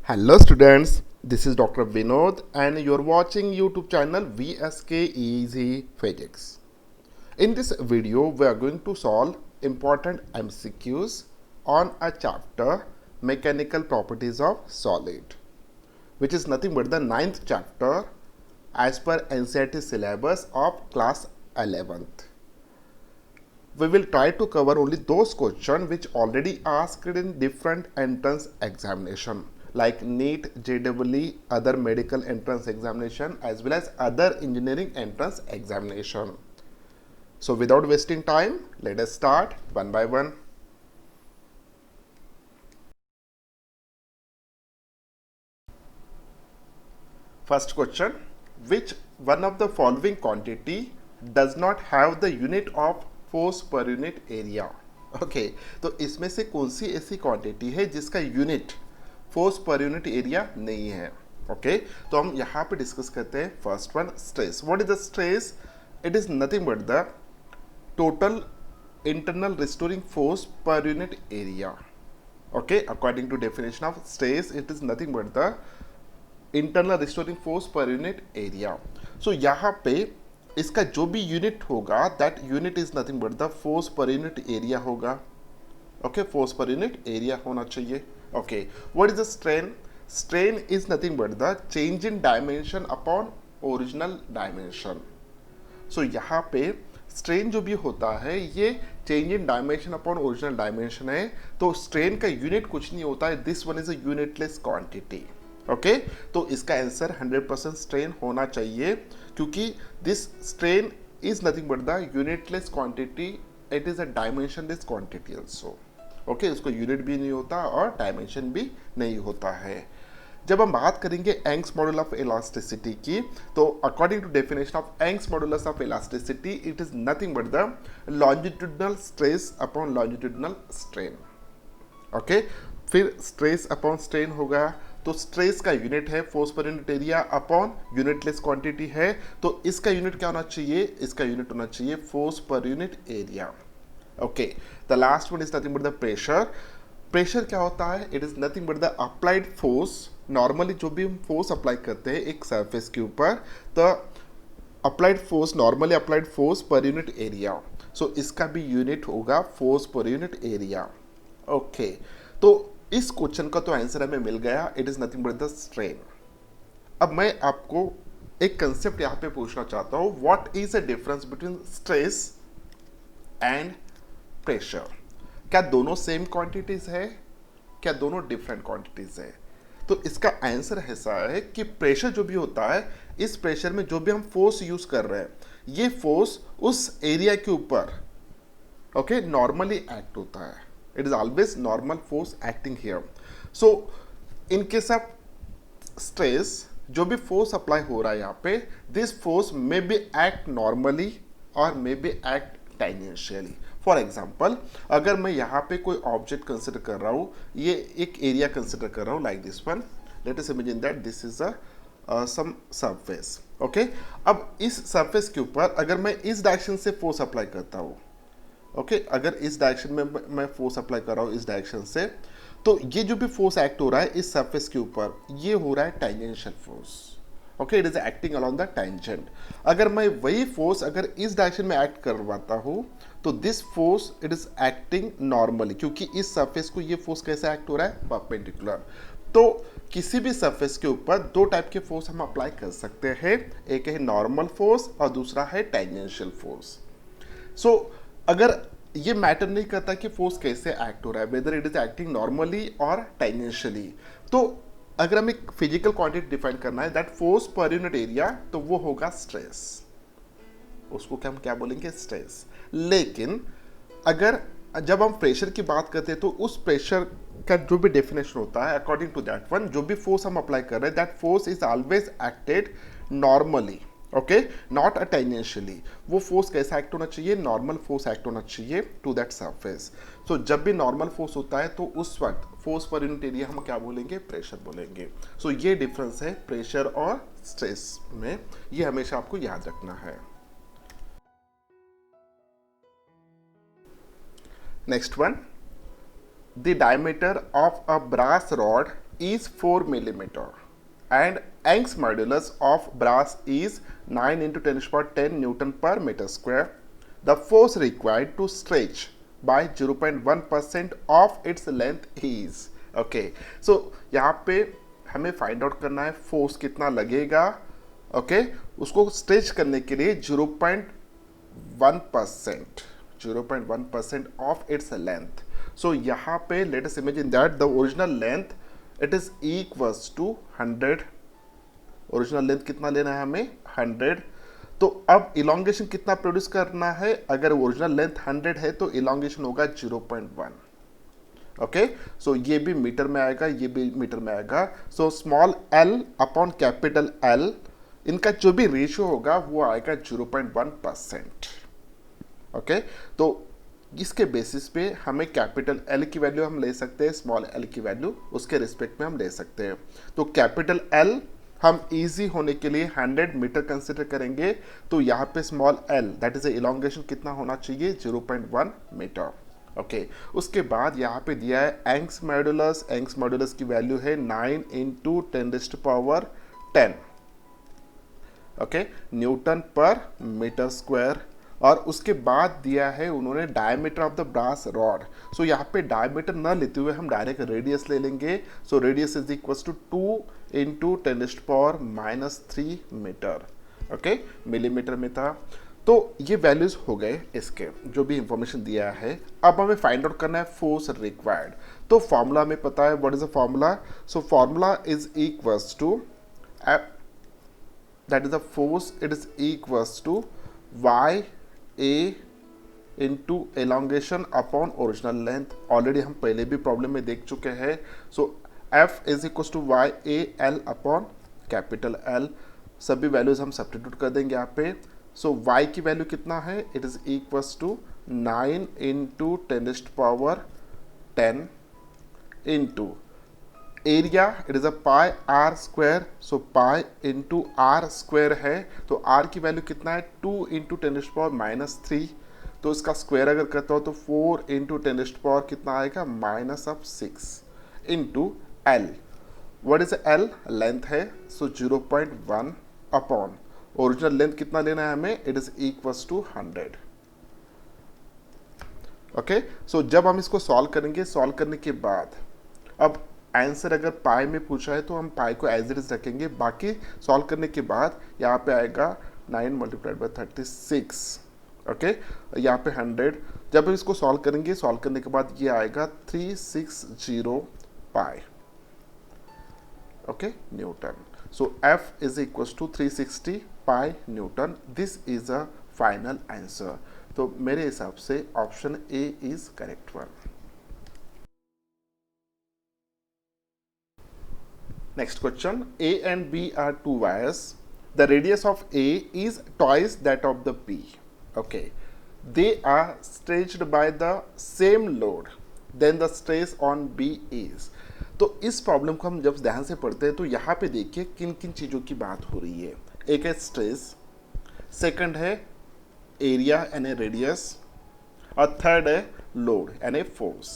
Hello students, this is Dr. Vinod and you're watching YouTube channel VSK Easy Physics. In this video, we are going to solve important MCQs on a chapter Mechanical Properties of Solid, which is nothing but the 9th chapter as per NCERT syllabus of class 11th. We will try to cover only those questions which already asked in different entrance examination like NEET, JEE, other medical entrance examination as well as other engineering entrance examination. So without wasting time, let us start one by one. First question, which one of the following quantity does not have the unit of force per unit area? Okay तो इसमें से कौन सी ऐसी quantity है जिसका unit force per unit area नहीं है? Okay तो हम यहाँ पे डिस्कस करते हैं first one, stress. What is the stress? It is nothing but the total internal restoring force per unit area. Okay according to definition of stress, it is nothing but the internal restoring force per unit area. So यहाँ पे इसका जो भी unit होगा that unit is nothing but the force per unit area होगा. Okay force per unit area होना चाहिए. Okay what is the strain? Strain is nothing but the change in dimension upon original dimension. So यहाँ पे strain जो भी होता है ये change in dimension upon original dimension है. तो स्ट्रेन का यूनिट कुछ नहीं होता है. This one is a unitless quantity. Okay तो इसका आंसर 100% स्ट्रेन होना चाहिए क्योंकि this strain is nothing but the unitless quantity. It is a dimensionless quantity also. Okay इसको यूनिट भी नहीं होता और डायमेंशन भी नहीं होता है. जब हम बात करेंगे यंग्स मॉडुलस ऑफ इलास्टिसिटी की, तो according to definition of Young's modulus of elasticity, it is nothing but the longitudinal stress upon longitudinal strain. Okay फिर स्ट्रेस अपॉन स्ट्रेन होगा तो स्ट्रेस का यूनिट है force per unit area upon unitless quantity है. तो इसका unit क्या होना चाहिए? इसका यूनिट होना चाहिए force per unit area. Okay the last one is nothing but the pressure. Pressure क्या होता है? It is nothing but the applied force. Normally जो भी हम फोर्स अप्लाई करते हैं एक सरफेस के ऊपर, तो applied force, normally applied force per unit area. So इसका भी यूनिट होगा force per unit area. Okay तो इस क्वेश्चन का तो आंसर हमें मिल गया. It is nothing but the strain. अब मैं आपको एक कंसेप्ट यहाँ पे पूछना चाहता हूँ. What is the difference between stress and pressure? क्या दोनों सेम क्वांटिटीज है? क्या दोनों डिफरेंट क्वांटिटीज है? तो इसका आंसर ऐसा है कि प्रेशर जो भी होता है, इस प्रेशर में जो भी हम फोर्स यूज कर रहे हैं, ये फोर्स उस एरिया के ऊपर ओके नॉर्मली एक्ट होता है. It is always normal force acting here. So in case of stress, जो भी फोर्स अप्लाई हो रहा है यहाँ पे, this force may be act normally और may be act tangentially. For example, अगर मैं यहाँ पे कोई ऑब्जेक्ट कंसिडर कर रहा हूँ, ये एक एरिया कंसिडर कर रहा हूँ like this one. Let us imagine that this is a some surface. Okay अब इस सरफेस के ऊपर अगर मैं इस डायरेक्शन से फोर्स अप्लाई करता हूँ, ओके अगर इस डायरेक्शन में मैं फोर्स अप्लाई कर रहा हूँ इस डायरेक्शन से, तो ये जो भी फोर्स एक्ट हो रहा है इस सरफेस के ऊपर, ये हो रहा है tangential force. Okay it is acting along the tangent. अगर मैं वही फोर्स अगर इस डायरेक्शन में एक्ट करवाता हूँ, तो this force it is acting normally, क्योंकि इस सरफेस को ये फोर्स कैसे एक्ट हो रहा है? परपेंडिकुलर. तो किसी भी सरफेस के ऊपर दो टाइप के फोर्स हम अप्लाई कर सकते हैं. एक है नॉर्मल फोर्स और दूसरा है टेंजेंशियल फोर्स. सो अगर ये मैटर नहीं करता कि फोर्स कैसे एक्ट हो रहा है, whether it is acting normally और टेंजेंशियली, तो अगर हम एक फिजिकल क्वांटिटी डिफाइन करना है that force per unit area, तो वो होगा स्ट्रेस. उसको क्या हम क्या बोलेंगे? स्ट्रेस. लेकिन अगर जब हम प्रेशर की बात करते हैं, तो उस प्रेशर का जो भी डेफिनेशन होता है अकॉर्डिंग टू दैट वन, जो भी फोर्स हम अप्लाई कर रहे हैं that force is always acted normally. Okay not a tangentially. वो फोर्स कैसा एक्ट होना चाहिए? नॉर्मल फोर्स एक्ट होना चाहिए टू दैट सरफेस. सो जब भी नॉर्मल फोर्स होता है तो उस वक्त फोर्स पर यूनिट एरिया हम क्या बोलेंगे? प्रेशर बोलेंगे. सो ये डिफरेंस है प्रेशर और स्ट्रेस में. ये हमेशा आपको याद रखना है. Next one, the diameter of a brass rod is 4 millimeter and Young's modulus of brass is 9 into 10 to the power 10 Newton per meter square. The force required to stretch by 0.1% of its length is. Okay, so यहाँ पे हमें find out करना है force कितना लगेगा. Okay, उसको stretch करने के लिए 0.1% of its length. So यहाँ पे let us imagine that the original length it is equals to 100. Original length कितना लेना है हमें 100. तो अब इलोंगेशन कितना प्रोड्यूस करना है. अगर ओरिजिनल लेंथ 100 है तो इलोंगेशन होगा 0.1. ओके, सो ये भी मीटर में आएगा, ये भी मीटर में आएगा. So small l upon capital L, इनका जो भी रेशियो होगा वो आएगा 0.1%. ओके, तो इसके बेसिस पे हमें कैपिटल L की वैल्यू हम ले सकते हैं, स्मॉल l की वैल्यू उसके रिस्पेक्ट में हम ले सकते हैं. तो कैपिटल L हम इजी होने के लिए 100 मीटर कंसिडर करेंगे. तो यहाँ पे small l that is elongation कितना होना चाहिए 0.1 मीटर. ओके, उसके बाद यहाँ पे दिया है यंग्स मॉड्यूलस. यंग्स मॉड्यूलस की वैल्यू है 9 into 10 to the power 10. Okay, newton per metre square. और उसके बाद दिया है उन्होंने diameter of the brass rod. So यहाँ पे डायमीटर न लेते हुए हम डायरेक्ट रेडियस ले लेंगे. So radius is equals to 2 into 10 to the power -3 metre. Okay, millimetre में था. तो ये वैल्यूज हो गए इसके जो भी इंफॉर्मेशन दिया है. अब हमें फाइंड आउट करना है फोर्स रिक्वायर्ड. तो फॉर्मूला हमें पता है. What is the formula. So formula is equals to that is the force, it is equals to y a into elongation upon original length. Already हम पहले भी प्रॉब्लम में देख चुके हैं. So f is equals to y a l upon capital L. सभी values हम substitute कर देंगे यहाँ पे. सो y की वैल्यू कितना है, it is equals to 9 into 10 to the power 10 into area, it is a pi are square. So pi into r square है. तो r की वैल्यू कितना है 2 into 10 to the power -3. तो इसका स्क्वायर अगर करता हो तो 4 into 10 to the power कितना आएगा -6 into L. What is L, length है. सो 0.1 अपॉन ओरिजिनल लेंथ कितना लेना है हमें, it is equals to 100. Okay, so जब हम इसको सॉल्व करेंगे, सॉल्व करने के बाद अब आंसर अगर पाई में पूछा है तो हम पाई को एज इट इज रखेंगे. बाकी सॉल्व करने के बाद यहाँ पे आएगा 9 multiplied by 36. ओके, यहाँ पे 100. जब हम इसको सॉल्व करेंगे, सॉल्व करने के बाद ये आएगा 360 pi. Okay, newton. So F is equals to 360 pi newton. This is a final answer. तो मेरे हिसाब से option A is correct one. Next question. A and B are two wires. The radius of A is twice that of the B. Okay. They are stretched by the same load. Then the stress on B is. तो इस problem को हम जब ध्यान से पढ़ते हैं तो यहाँ पे देखिए किन किन चीज़ों की बात हो रही है. एक है स्ट्रेस, सेकंड है एरिया यानी रेडियस, और थर्ड है लोड यानी फोर्स.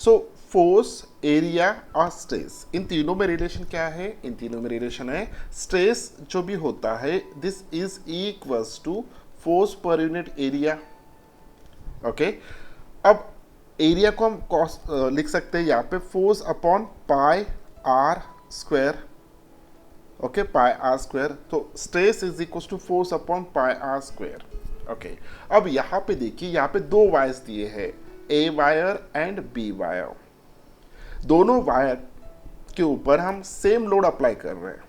सो फोर्स, एरिया और स्ट्रेस, इन तीनों में रिलेशन क्या है. इन तीनों में रिलेशन है स्ट्रेस जो भी होता है this is equals to force per unit area. Okay, अब एरिया को हम लिख सकते हैं यहाँ पे force upon pi are square. Okay, pi are square. तो stress is equal to force upon pi are square. Okay, अब यहाँ पे देखिए, यहाँ पे दो वायर्स दिए हैं, a wire and B wire. दोनों वायर के ऊपर हम सेम लोड अप्लाई कर रहे हैं,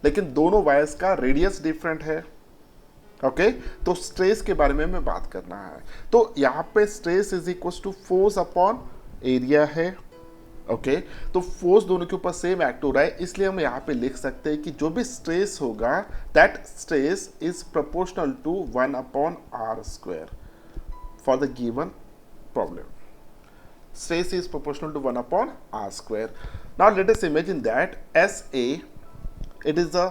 लेकिन दोनों वायर्स का रेडियस डिफरेंट है. ओके, तो स्ट्रेस के बारे में हमें बात करना है. तो यहाँ पे stress is equal to force upon area है. ओके, तो फोर्स दोनों के ऊपर सेम एक्ट हो रहा है, इसलिए हम यहाँ पे लिख सकते हैं कि जो भी स्ट्रेस होगा that stress is proportional to 1 upon are square for the given problem. Stress is proportional to 1 upon r square. Now let us imagine that SA, it is the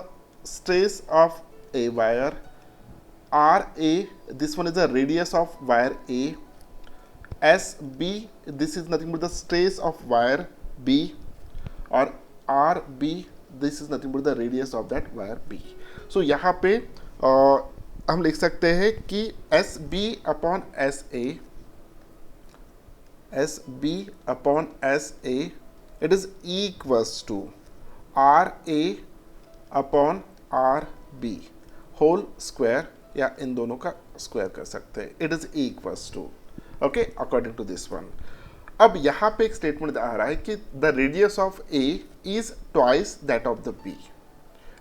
stress of a wire. RA, this one is the radius of wire A. SB, this is nothing but the stress of wire B. और R B this is nothing but the radius of that wire B. So यहाँ पे हम लिख सकते हैं कि S B upon S A, S B upon S A it is equals to R A upon R B whole square, या इन दोनों का स्क्वायर कर सकते हैं। It is equals to, okay, according to this one. अब यहाँ पे एक स्टेटमेंट आ रहा है कि the radius of A is twice that of the B,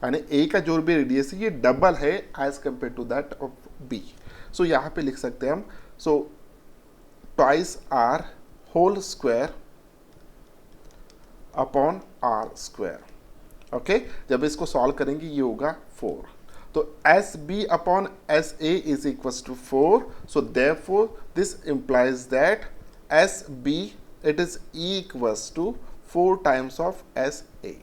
यानी ए का जो भी रेडियस है ये डबल है as compare to that of B. So यहाँ पे लिख सकते हैं हम, so twice R whole square upon are square, okay. जब इसको सॉल्व करेंगे ये होगा 4, तो S B upon S A is equals to 4, so therefore this implies that S B it is equals to 4 times of S A.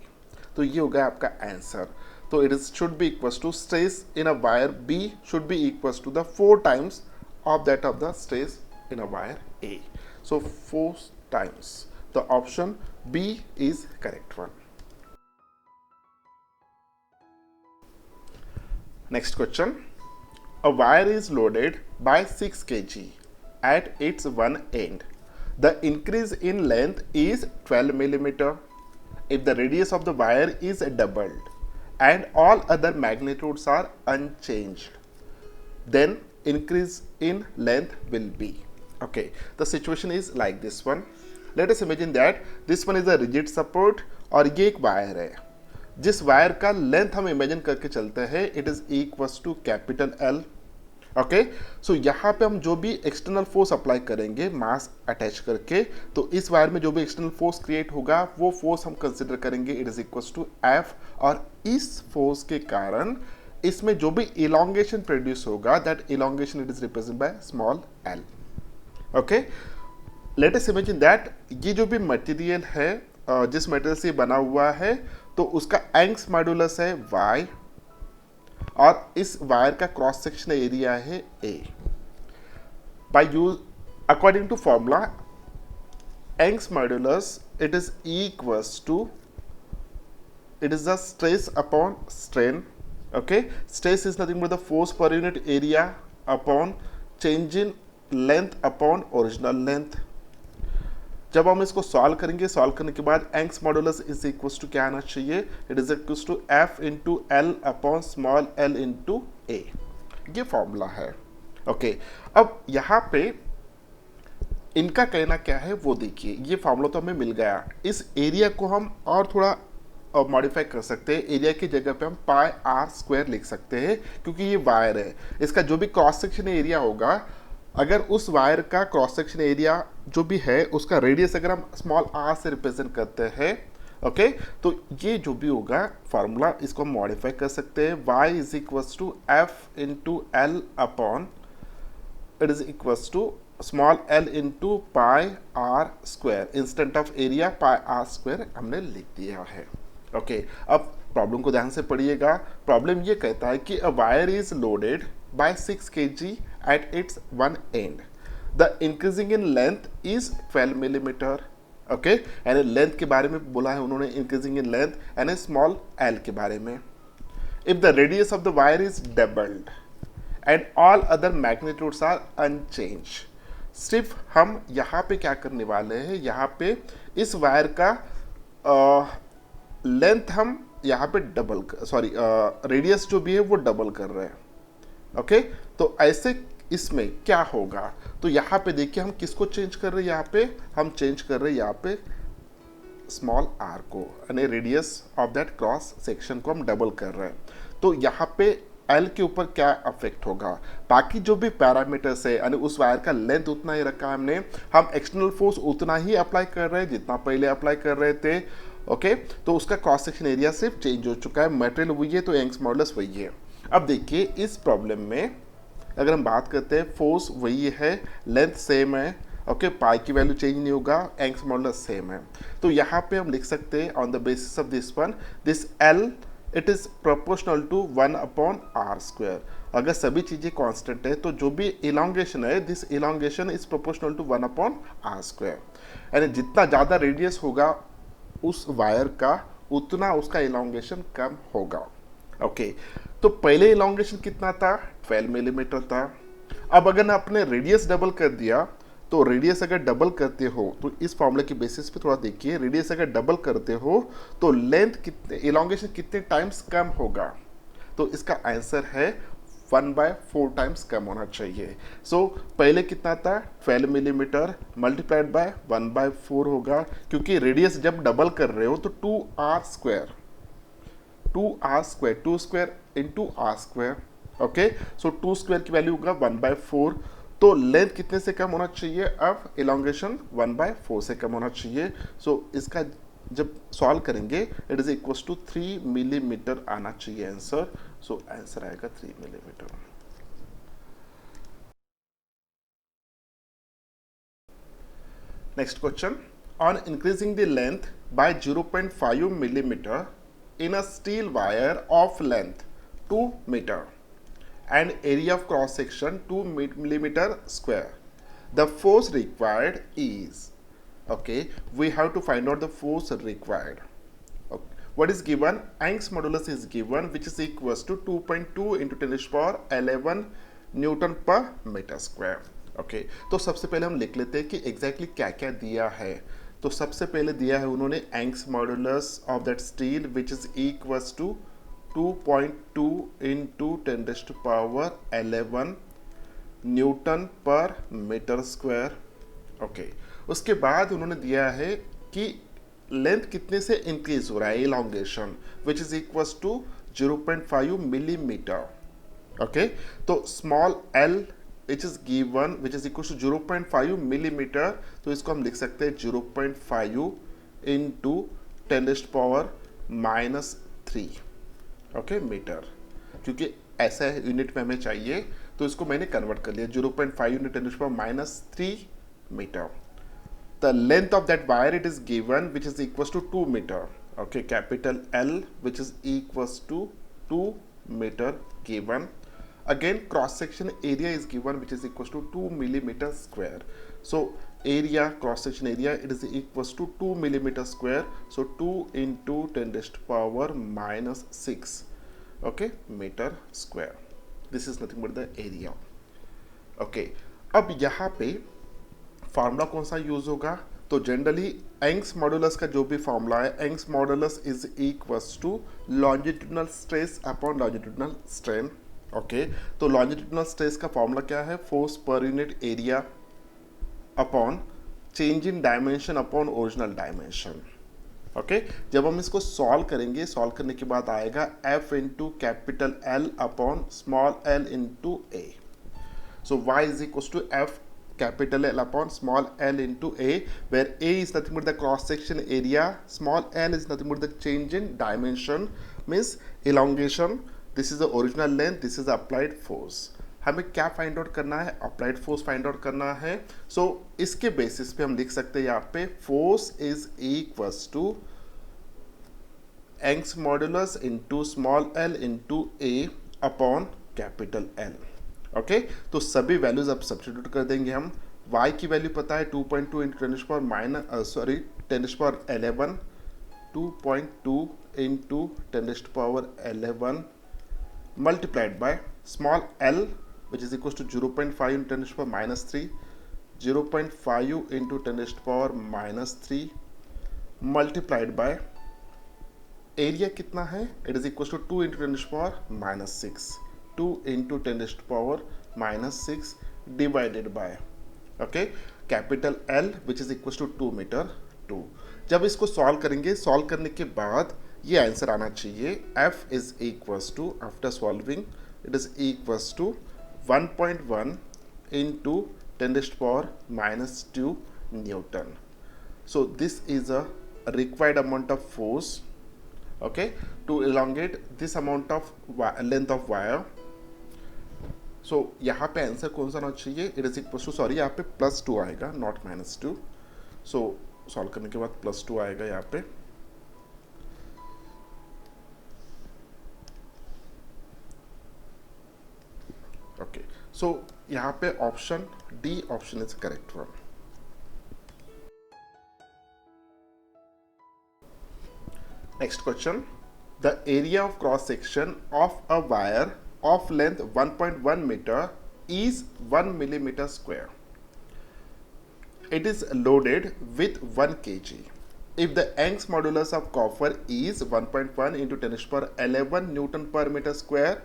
तो ये होगा आपका आंसर। तो it is should be equals to stress in a wire B should be equals to the 4 times of that of the stress in a wire A. So 4 times, the option B is correct one. Next question. A wire is loaded by 6 kg at its one end. The increase in length is 12 millimeter. If the radius of the wire is doubled and all other magnitudes are unchanged, then increase in length will be. Okay, the situation is like this one. Let us imagine that this one is a rigid support और ये एक wire है, जिस wire का length हम imagine करके चलते हैं it is equals to capital L, okay. So यहाँ पे हम जो भी एक्सटर्नल फोर्स अप्लाई करेंगे मास अटैच करके, तो इस वायर में जो भी एक्सटर्नल फोर्स क्रिएट होगा वो फोर्स हम कंसिडर करेंगे it is equals to F, और इस फोर्स के कारण इसमें जो भी इलोंगेशन प्रोड्यूस होगा that elongation it is represent by small L, okay. Let us imagine that ये जो भी मटेरियल है जिस मटेरियल से बना हुआ है तो उसका एंग्स मॉड्यूलस है y और इस वायर का क्रॉस सेक्शन एरिया है a। By use according to formula Young's modulus it is equals to it is the stress upon strain, okay. Stress is nothing but the force per unit area upon change in length upon original length. जब हम इसको solve करेंगे, solve करने के बाद Young's modulus is equals to क्या आना चाहिए, it is equals to F into L upon small L into ए, ये फॉर्मूला है, ओके। अब यहाँ पे इनका कहना क्या है वो देखिए, ये फॉर्मूला तो हमें मिल गया। इस एरिया को हम और थोड़ा मॉडिफाई कर सकते हैं, एरिया की जगह पे हम पाई आर स्क्वायर लिख सकते हैं, क्योंकि ये वायर है, इसका जो भी क्रॉस सेक्शन एरिया होगा, अगर उस वायर का क्रॉस सेक्शन एरिया जो भी है उसका रेडियस अगर हम स्मॉल आर से रिप्रेजेंट करते हैं, ओके, तो ये जो भी होगा फार्मूला इसको हम मॉडिफाई कर सकते हैं। y is equals to F into L upon it is equals to small L into pi are square, instant of area pi are square हमने लिख दिया है, ओके। अब प्रॉब्लम को ध्यान से पढ़िएगा। प्रॉब्लम ये कहता है कि a wire is loaded by 6 kg at its one end. The increasing in length is 12 millimeter. Okay? यानी लेंथ के बारे में बोला है उन्होंने, increasing in length यानी small l के बारे में। If the radius of the wire is doubled and all other magnitudes are unchanged, सिर्फ हम यहाँ पे क्या करने वाले हैं, यहाँ पे इस वायर का लेंथ हम यहाँ पे डबल, सॉरी रेडियस जो भी है वो डबल कर रहे हैं, ओके। तो ऐसे इसमें क्या होगा, तो यहाँ पे देखिए हम किसको चेंज कर रहे हैं, यहाँ पे हम चेंज कर रहे हैं यहाँ पे स्मॉल आर को, यानी radius of that cross section को हम डबल कर रहे हैं। तो यहाँ पे एल के ऊपर क्या अफेक्ट होगा, बाकी जो भी पैरामीटर्स है यानी उस वायर का लेंथ उतना ही रखा हमने, हम एक्सटर्नल फोर्स उतना ही अप्लाई कर रहे हैं जितना पहले अप्लाई कर रहे थे, ओके। तो उसका क्रॉस सेक्शन एरिया सिर्फ चेंज हो चुका है, मटेरियल वही है तो एंग्स मॉड्यूलस वही है। अब देखिए इस प्रॉब्लम में अगर हम बात करते हैं फोर्स वही है, लेंथ सेम है, ओके, पाई की वैल्यू चेंज नहीं होगा, एंग्स मॉड्यूलस सेम है, तो यहाँ पे हम लिख सकते हैं on the basis of this one, this L it is proportional to 1 upon are square. अगर सभी चीज़ें कांस्टेंट है तो जो भी इलोंगेशन है this elongation is proportional to 1 upon are square, यानी जितना ज़्यादा रेडियस होगा उस वायर का उतना उसका इलोंगेशन कम होगा। ओके, तो पहले इलोंगेशन कितना था, 12 मिलीमीटर था। अब अगर आपने रेडियस डबल कर दिया, तो रेडियस अगर डबल करते हो तो इस फॉर्मूले की बेसिस पे थोड़ा देखिए, रेडियस अगर डबल करते हो तो लेंथ कितने, इलोंगेशन कितने टाइम्स कम होगा, तो इसका आंसर है 1/4 टाइम्स कम होना चाहिए। सो पहले कितना था, 12 मिलीमीटर मल्टीप्लाइड बाय 1/4 होगा, क्योंकि रेडियस जब डबल कर रहे हो तो 2r² 2 into r square. Okay, so 2 square की वैल्यू होगा 1/4। तो लेंथ कितने से कम होना चाहिए, अब इलोंगेशन 1/4 से कम होना चाहिए। सो इसका जब सॉल्व करेंगे it is equal to 3 millimetre आना चाहिए आंसर। सो आंसर आएगा 3 millimetre. Next question, on increasing the length by 0.5 millimeter in a steel wire of length 2 meter and area of cross section 2 millimeter square, the force required is, okay, we have to find out the force required. Okay. What is given, Young's modulus is given, which is equals to 2.2 into 10 to the power 11 newton per metre square. Okay, तो सबसे पहले हम लिख लेते हैं कि exactly क्या क्या दिया है। तो सबसे पहले दिया है उन्होंने Young's modulus of that steel which is equals to 2.2 into 10 to the power 11 newton per metre square. Okay, उसके बाद उन्होंने दिया है कि लेंथ कितने से इंक्रीज हो रहा है, elongation, which is equals to 0.5 millimetre. Okay, तो small L which is given which is equal to 0.5 millimetre, तो इसको हम लिख सकते हैं 0.5 इंटू 10 पावर -3, ओके, मीटर, क्योंकि ऐसा यूनिट में हमें चाहिए तो इसको मैंने कन्वर्ट कर लिया 0.5 into 10 power -3 metre. The length of that wire it is given which is equals to 2 meter. Okay, capital L which is equals to 2 meter given. Again, cross section area is given which is equals to 2 millimeter square. So area, cross section area, it is equals to 2 millimeter square. So 2 into 10 raised to power -6, okay, meter square. This is nothing but the area. Okay, अब यहाँ पे formula कौन सा use होगा, तो generally Young's modulus का जो भी फार्मूला है, Young's modulus is equals to longitudinal stress upon longitudinal strain. Okay, तो लॉन्जिट्यूडनल स्ट्रेस का फार्मूला क्या है, force per unit area upon change in dimension upon original dimension. Okay, जब हम इसको सॉल्व करेंगे, सॉल्व करने के बाद आएगा F into capital L upon small l into A. So y is equals to F capital L upon small l into A, where A is nothing but the cross section area, small l is nothing but the change in dimension, means elongation. This is the original length, this is the applied force. हमें क्या find out करना है, applied force find out करना है। सो इसके basis पे हम लिख सकते हैं यहाँ पे force is equals to Young's modulus into small L into A upon capital L. Okay, तो सभी वैल्यूज अब सब्स्टिट्यूट कर देंगे हम। y की वैल्यू पता है 2.2 into 10 power 10 power 11, 2.2 into 10 power 11 multiplied by small l which is equal to 0.5 into 10 power -3, 0.5 into 10 power -3 multiplied by area कितना है, it is equal to 2 into 10 power -6, 2 into 10 raised to power -6 divided by, okay, capital L which is equals to 2 meter 2। जब इसको solve करेंगे, solve करने के बाद ये answer आना चाहिए F is equals to, after solving it is equals to 1.1 into 10 raised to power -2 Newton. So this is a required amount of force, okay, to elongate this amount of length of wire. सो यहाँ पे answer कौन सा आना चाहिए, it is equal to, sorry यहाँ पे +2 आएगा, not -2। So solve करने के बाद +2 आएगा यहाँ पे। ओके, सो यहाँ पे option D option is correct one. Next question. The area of cross section of a wire of length 1.1 meter is 1 millimeter square. It is loaded with 1 kg. If the Young's modulus of copper is 1.1 into 10 to the power 11 Newton per meter square,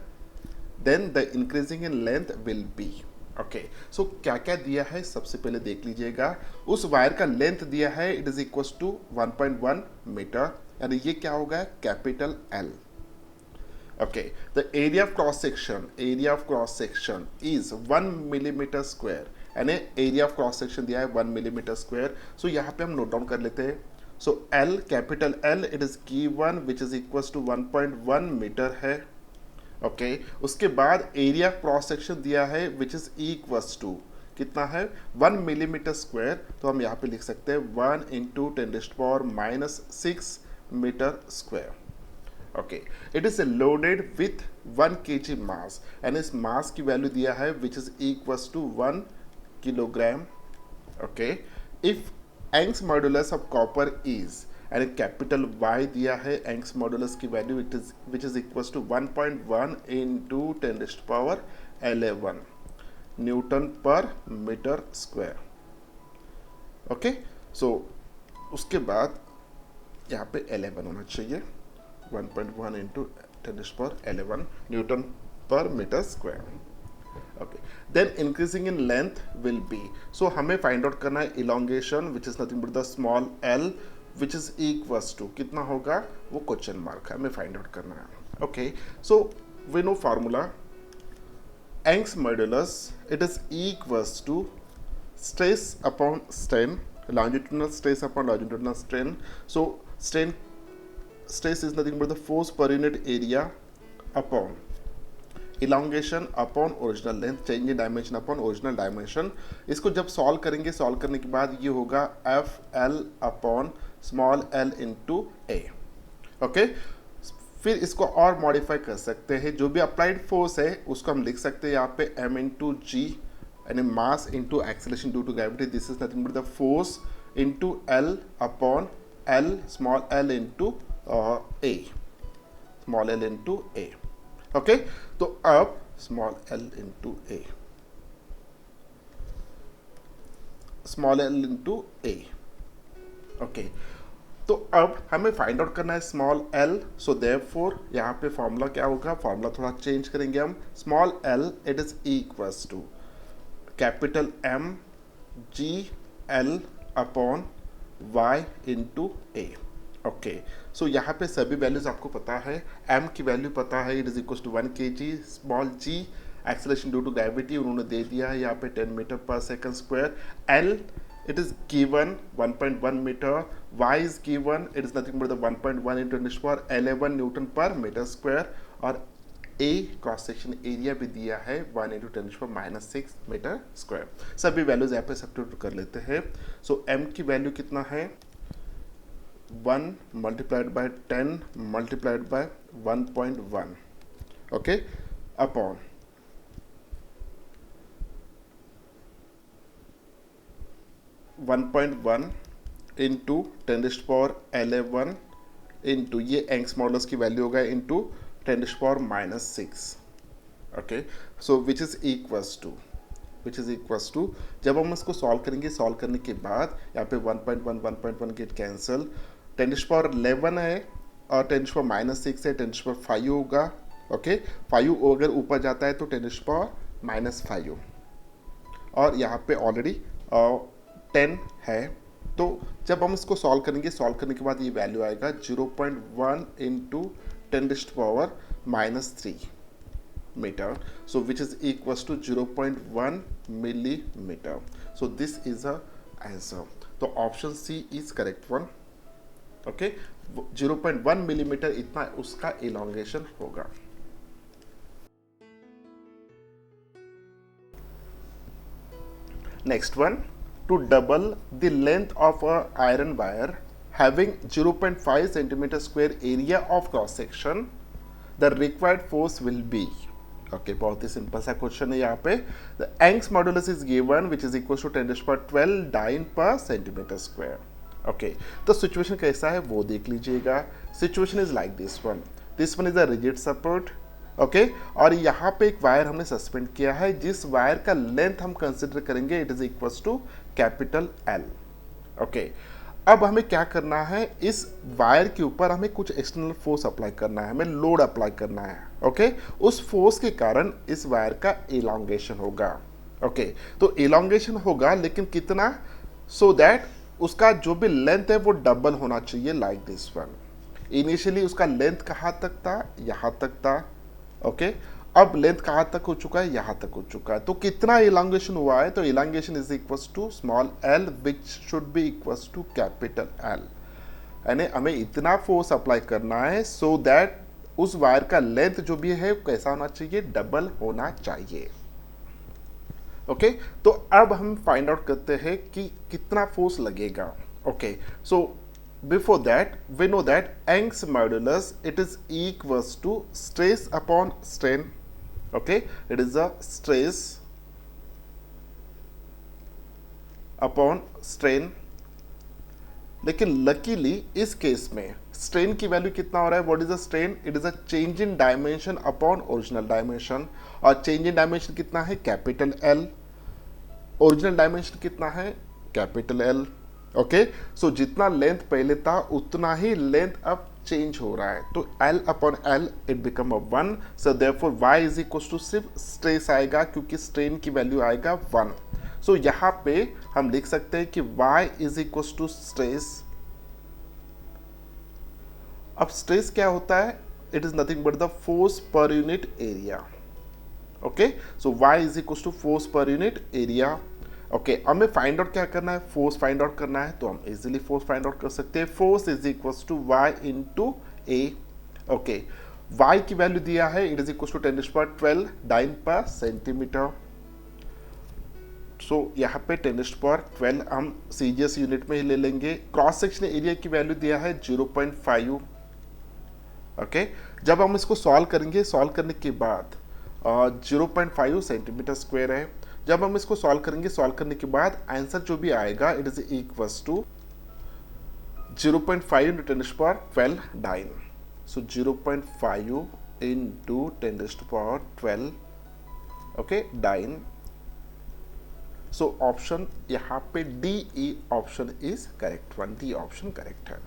then the increasing in length will be. Okay so क्या क्या दिया है सबसे पहले देख लीजिएगा. उस wire का लेंथ दिया है, it is equal to 1.1 metre, यानी ये क्या होगा, capital L. Okay the area of cross section is 1 millimetre square, यानी एरिया ऑफ क्रॉस सेक्शन दिया है 1 मिलीमीटर स्क्वायर. सो यहाँ पे हम नोट डाउन कर लेते हैं. So L, capital L, it is given which is equal to 1.1 metre है. ओके उसके बाद एरिया क्रॉस सेक्शन दिया है विच इज इक्वल्स टू कितना है 1 मिलीमीटर स्क्वायर. तो हम यहाँ पे लिख सकते हैं 1 into 10 to the power -6 metre square. Okay it is loaded with 1 kg mass, and इस मास की वैल्यू दिया है which is equals to 1 kilogram. Okay if Young's modulus of copper is, and capital Y दिया है Young's modulus की value which is equals to 1.1 into 10 to the power 11 newton per metre square. Okay so उसके बाद यहाँ पे 11 होना चाहिए, 1.1 into 10 to the power 11 newton per metre square. Okay then increasing in length will be. So हमें find out करना है elongation which is nothing but the small L which is equals to कितना होगा, वो क्वेश्चन मार्क है, हमें find out करना है. Okay so we know formula Young's modulus, it is equals to stress upon strain, longitudinal stress upon longitudinal strain. So stress is nothing but the force per unit area upon elongation upon original length, change in dimension upon original dimension. इसको जब solve करेंगे, solve करने के बाद ये होगा F L upon small L into A. Okay फिर इसको और मॉडिफाई कर सकते हैं, जो भी अप्लाइड फोर्स है उसको हम लिख सकते हैं यहाँ पे m इंटू जी, यानी mass into acceleration due to gravity. This is nothing but the force into L upon L small L into A, small L into A. Okay तो अब small L into A, small L into A. Okay तो अब हमें find out करना है small L. So therefore यहाँ पे formula क्या होगा, फॉर्मूला थोड़ा चेंज करेंगे हम. Small L it is equals to capital M g L upon Y into A. Okay so यहाँ पे सभी वैल्यूज आपको पता है. m की वैल्यू पता है, it is equal to 1 kg. Small g acceleration due to gravity उन्होंने दे दिया है यहाँ पे 10 metre per second square. l it is given 1.1 meter, y is given it is nothing but the 1.1 into 10 to the power 11 newton per metre square, और a cross section area भी दिया है 1 into 10 to the power -6 metre square. सभी values यहाँ पे substitute कर लेते हैं. सो m की वैल्यू कितना है, 1 multiplied by 10 multiplied by 1.1 okay upon 1.1 into 10 to the power 11 into ये Young's modulus की वैल्यू होगा into 10 to the power -6. Okay so which is equals to जब हम इसको सॉल्व करेंगे, सॉल्व करने के बाद यहाँ पे 1.1 get cancel, 10 to the power 11 है और 10 टू द पावर -6 है, 10 टू द पावर 5 होगा. ओके 5 अगर ऊपर जाता है तो 10 टू द पावर -5, और यहाँ पे ऑलरेडी 10 है. तो जब हम इसको सॉल्व करेंगे, सॉल्व करने के बाद ये वैल्यू आएगा 0.1 into 10 to the power -3 meter. So which is equals to 0.1 millimeter. So this is a answer. तो option C is correct one. Okay 0.1 millimetre इतना उसका इलोंगेशन होगा. Next one, to double the length of a iron wire having 0.5 centimeter square area of cross section, the required force will be. Okay बहुत ही simple सा question है यहाँ पे. The Young's modulus is given which is equal to 10 to the power 12 dyne per centimetre square. Okay, तो situation कैसा है वो देख लीजिएगा। Situation is like this one is a rigid support, okay, और यहाँ पे एक वायर हमने सस्पेंड किया है जिस वायर का लेंथ हम कंसिडर करेंगे it is equal to capital L. Okay, अब हमें क्या करना है, इस वायर के ऊपर हमें कुछ एक्सटर्नल फोर्स अप्लाई करना है, हमें लोड अप्लाई करना है। ओके, उस फोर्स के कारण इस वायर का एलोंगेशन होगा। ओके, तो एलोंगेशन होगा लेकिन कितना, सो दैट उसका जो भी लेंथ है वो डबल होना चाहिए, लाइक दिस वन। इनिशियली उसका लेंथ कहाँ तक था, यहाँ तक था। ओके, अब लेंथ कहाँ तक हो चुका है, यहाँ तक हो चुका है। तो कितना इलांगेशन हुआ है, तो elongation is equal to small L which should be equal to capital L. यानी हमें इतना फोर्स अप्लाई करना है सो दैट उस वायर का लेंथ जो भी है कैसा होना चाहिए, डबल होना चाहिए। ओके, तो अब हम फाइंड आउट करते हैं कि कितना फोर्स लगेगा। Okay, so before that we know that Young's modulus it is equals to stress upon strain. Okay, it is a stress upon strain, लेकिन लकीली इस केस में स्ट्रेन की वैल्यू कितना हो रहा है, what is the strain, it is a change in dimension upon original dimension, और change in dimension कितना है, कैपिटल एल, ओरिजिनल डायमेंशन कितना है, कैपिटल एल। ओके, सो जितना लेंथ पहले था उतना ही लेंथ अब चेंज हो रहा है, तो L upon L it become a 1, so therefore Y is equal to सिर्फ स्ट्रेस आएगा क्योंकि स्ट्रेन की वैल्यू आएगा 1। सो यहाँ पे हम लिख सकते हैं कि Y is equal to stress. अब स्ट्रेस क्या होता है, it is nothing but the force per unit area. Okay, so Y is equal to force per unit area. Okay, हमें फाइंड आउट क्या करना है, फोर्स फाइंड आउट करना है, तो हम इजीली फोर्स फाइंड आउट कर सकते हैं। Force is equal to Y into A. Okay, Y की वैल्यू दिया है, it is equal to 10⁻12 dyne per centimetre. So यहाँ पे 10⁻12 हम सीजीएस यूनिट में ही ले लेंगे। क्रॉस सेक्शन एरिया की वैल्यू दिया है 0.5। ओके, जब हम इसको सॉल्व करेंगे, सॉल्व करने के बाद 0.5 सेंटीमीटर स्क्वायर है। जब हम इसको सॉल्व करेंगे, सॉल्व करने के बाद आंसर जो भी आएगा it is equals to 0.5 into 10⁻12 dyne. So 0.5 into 10⁻12 okay dyne. So option यहाँ पे D E option is correct one, D option correct है।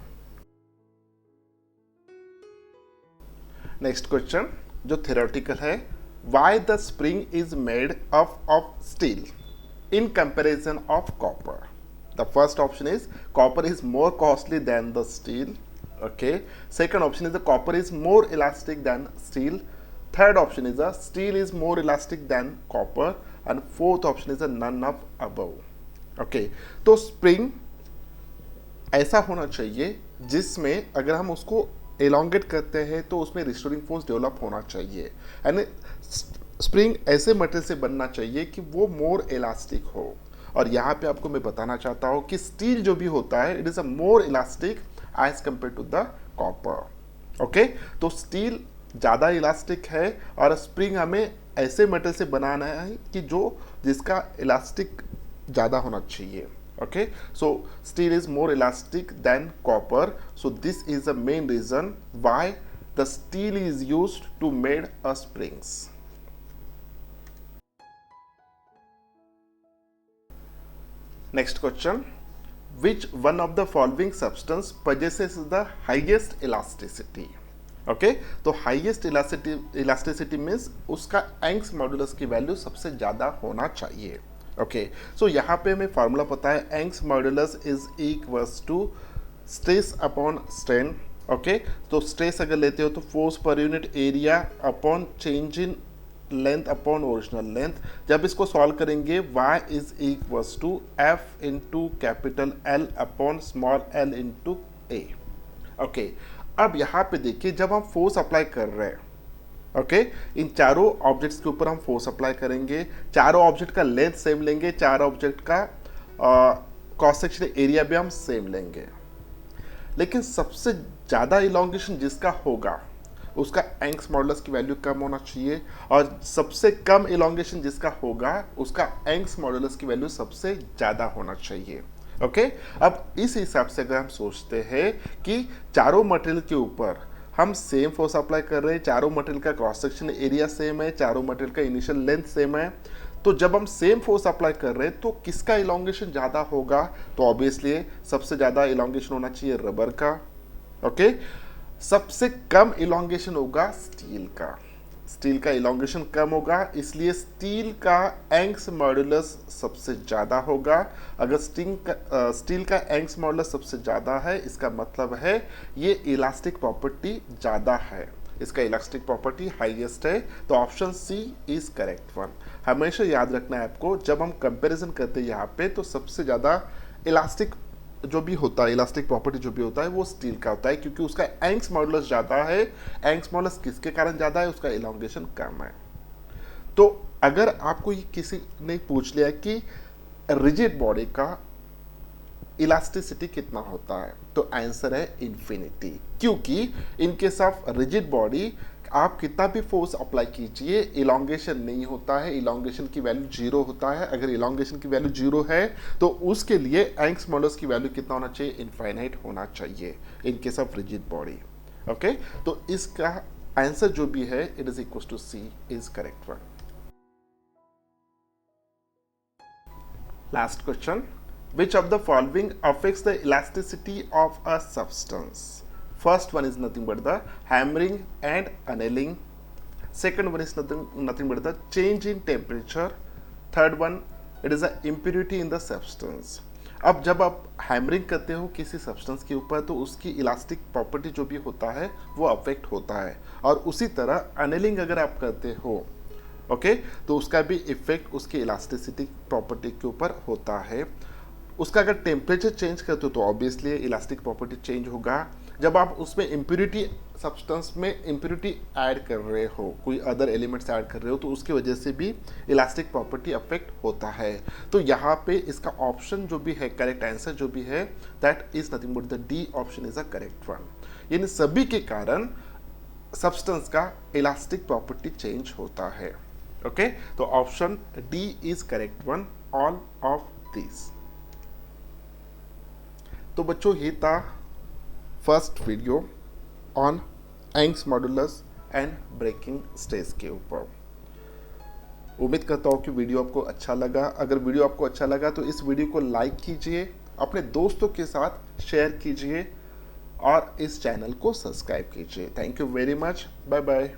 नेक्स्ट क्वेश्चन जो थ्योरेटिकल है, why the spring is made of steel in comparison of copper. The first option is copper is more costly than the steel. Okay, second option is the copper is more elastic than steel. Third option is the steel is more elastic than copper, and fourth option is the none of above. Okay, तो spring ऐसा होना चाहिए जिसमें अगर हम उसको elongate करते हैं तो उसमें रिस्टोरिंग फोर्स डेवलप होना चाहिए। यानी स्प्रिंग ऐसे मटेरियल से बनना चाहिए कि वो मोर इलास्टिक हो। और यहाँ पे आपको मैं बताना चाहता हूँ कि स्टील जो भी होता है it is a more elastic as compare to the copper. Okay, तो स्टील ज़्यादा इलास्टिक है और स्प्रिंग हमें ऐसे मटेरियल से बनाना है कि जिसका इलास्टिक ज़्यादा होना चाहिए। Okay, so steel is more elastic than copper, so this is the main reason why the steel is used to made a springs. Next question, which one of the following substance possesses the highest elasticity? Okay, तो highest elasticity means उसका Young's modulus की value सबसे ज़्यादा होना चाहिए। Okay, so यहाँ पे हमें फार्मूला पता है, Young's modulus is equals to stress upon strain. Okay, तो स्ट्रेस अगर लेते हो तो force per unit area upon change in length upon original length. जब इसको सॉल्व करेंगे y is equals to f into capital L upon small l into A. Okay, अब यहाँ पे देखिए जब हम फोर्स अप्लाई कर रहे हैं, ओके, इन चारों ऑब्जेक्ट्स के ऊपर हम फोर्स अप्लाई करेंगे, चारों ऑब्जेक्ट का लेंथ सेम लेंगे, चारों ऑब्जेक्ट का क्रॉस सेक्शन एरिया भी हम सेम लेंगे, लेकिन सबसे ज़्यादा इलोंगेशन जिसका होगा उसका Young's मॉडुलस की वैल्यू कम होना चाहिए, और सबसे कम इलोंगेशन जिसका होगा उसका Young's मॉडुलस की वैल्यू सबसे ज़्यादा होना चाहिए। ओके अब इस हिसाब से अगर हम सोचते हैं कि चारों मटेरियल के ऊपर हम सेम फोर्स अप्लाई कर रहे हैं, चारों मटेरियल का क्रॉस सेक्शन एरिया सेम है, चारों मटेरियल का इनिशियल लेंथ सेम है, तो जब हम सेम फोर्स अप्लाई कर रहे हैं तो किसका इलोंगेशन ज़्यादा होगा? तो ऑब्वियसली सबसे ज़्यादा इलोंगेशन होना चाहिए रबर का। ओके सबसे कम इलोंगेशन होगा स्टील का। स्टील का इलोंगेशन कम होगा, इसलिए स्टील का एंग्स मॉडुलस सबसे ज़्यादा होगा। अगर स्टील का एंग्स मॉडुलस सबसे ज़्यादा है, इसका मतलब है ये इलास्टिक प्रॉपर्टी ज़्यादा है, इसका इलास्टिक प्रॉपर्टी हाईएस्ट है। तो option C is correct one. हमेशा याद रखना है आपको, जब हम कंपैरिजन करते हैं यहाँ पे, तो सबसे ज़्यादा इलास्टिक जो भी होता है, इलास्टिक प्रॉपर्टी जो भी होता है वो स्टील का होता है, क्योंकि उसका एंग्स मॉडुलस ज़्यादा है। एंग्स मॉडुलस किसके कारण ज़्यादा है? उसका इलोंगेशन कम है। तो अगर आपको ये किसी ने पूछ लिया कि रिजिड बॉडी का इलास्टिसिटी कितना होता है, तो आंसर है इन्फिनिटी, क्योंकि इन केस ऑफ रिजिड बॉडी आप कितना भी फोर्स अप्लाई कीजिए इलोंगेशन नहीं होता है, इलोंगेशन की वैल्यू जीरो होता है। अगर इलोंगेशन की वैल्यू जीरो है तो उसके लिए एंग्स मॉडुलस की वैल्यू कितना होना चाहिए? इनफाइनाइट होना चाहिए in case of rigid body. Okay तो इसका आंसर जो भी है it is equal to C is correct one. Last question, which of the following affects the elasticity of a substance? First one is nothing but the hammering and annealing. Second one is nothing but the change in temperature. Third one, it is a impurity in the substance. अब जब आप hammering करते हो किसी substance के ऊपर तो उसकी इलास्टिक प्रॉपर्टी जो भी होता है वो अफेक्ट होता है, और उसी तरह अनेलिंग अगर आप करते हो ओके तो उसका भी इफेक्ट उसकी इलास्टिसिटी प्रॉपर्टी के ऊपर होता है। उसका अगर टेम्परेचर चेंज करते हो तो ऑब्वियसली इलास्टिक प्रॉपर्टी चेंज होगा। जब आप उसमें इम्प्योरिटी सब्सटेंस में इम्प्योरिटी ऐड कर रहे हो, कोई अदर एलिमेंट्स ऐड कर रहे हो, तो उसकी वजह से भी इलास्टिक प्रॉपर्टी अफेक्ट होता है। तो यहाँ पे इसका ऑप्शन जो भी है, करेक्ट आंसर जो भी है, that is nothing but the D option is a correct one. यानी सभी के कारण सब्सटेंस का इलास्टिक प्रॉपर्टी चेंज होता है। ओके तो option D is correct one, all of this. तो बच्चों ये था first video on Young's modulus and breaking stress के ऊपर। उम्मीद करता हूँ कि वीडियो आपको अच्छा लगा। अगर वीडियो आपको अच्छा लगा तो इस वीडियो को लाइक कीजिए, अपने दोस्तों के साथ शेयर कीजिए और इस चैनल को सब्सक्राइब कीजिए। Thank you very much, bye bye.